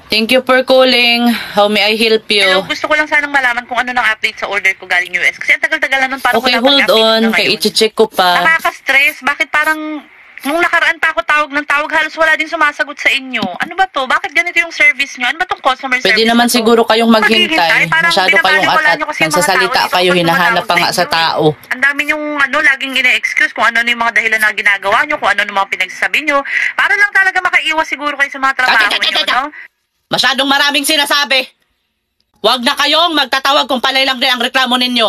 Thank you for calling. How may I help you? Hello, gusto ko lang sanang malaman kung ano nang update sa order ko galing US. Kasi ang tagal-tagal na nun, parang Okay, wala hold pang update on. na Kaya ngayon. i-check ko pa. Nakaka-stress. Bakit parang nung nakaraan pa ako tawag ng tawag, halos wala din sumasagot sa inyo. Ano ba to? Bakit ganito yung service nyo? Ano ba tong customer service? Pwede naman na to? siguro kayong maghintay. Parang Masyado kayong binabaliwala atat. nyo kasi yung mga Nagsasalita tao dito kayo, kapag hinahanap pa tumatawag nga sa inyo, eh. tao. Ang dami yung laging ina-excuse kung ano yung mga dahilan na ginagawa nyo, kung ano yung mga pinagsasabi nyo. Para lang talaga makaiwas siguro kayo sa mga trabaho nyo, no? Masyadong maraming sinasabi. Huwag na kayong magtatawag kung palay lang din ang reklamo ninyo.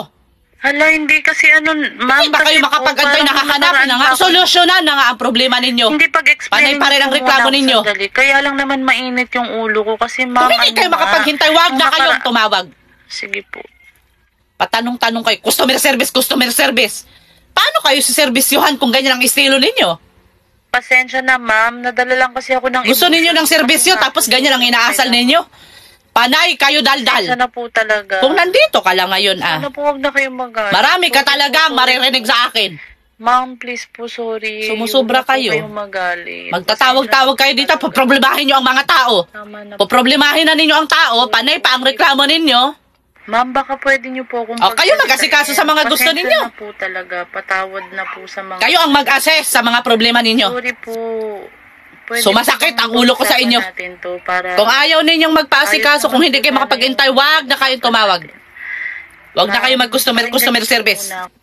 Hala, hindi kasi ma'am. Hindi ba kayo makapag-antay, nakahanap na nga? Solusyonan na nga ang problema ninyo. Hindi pag-explain. Panay pa rin ang reklamo ninyo. Kaya lang naman mainit yung ulo ko kasi ma'am. Kung hindi kayo makapaghintay, huwag na kayong tumawag. Sige po. Patanong-tanong kayo, customer service, customer service. Paano kayo siservisyuhan kung ganyan ang estilo ninyo? Pasensya na ma'am, nadala lang kasi ako ng Gusto ninyo ng serbisyo tapos ganyan ang inaasal ninyo? Panay kayo daldal. Pasensya na po talaga. Kung nandito ka lang ngayon Sana po huwag na kayong magalit. Marami ka talagang maririnig sa akin. Ma'am, please po, sorry. Sumusubra Huwag na po kayo. kayong magalit. Magtatawag-tawag kayo dito, poproblemahin nyo ang mga tao. Tama na po. Poproblemahin na ninyo ang tao, panay pa ang reklamo ninyo. Ma'am, baka pwede niyo po akong kayo mag-asikaso sa mga gusto ninyo. Pasensya na po talaga. Patawad na po sa mga... Kayo ang mag-assess sa mga problema ninyo. Sorry po. Pwede Sumasakit ang ulo ko sa inyo. natin to para... Kung ayaw ninyong magpa-asikaso, Ayos kung hindi naman kayo po makapag-intay, wag na kayong tumawag. Wag na kayo mag-customer service. Muna.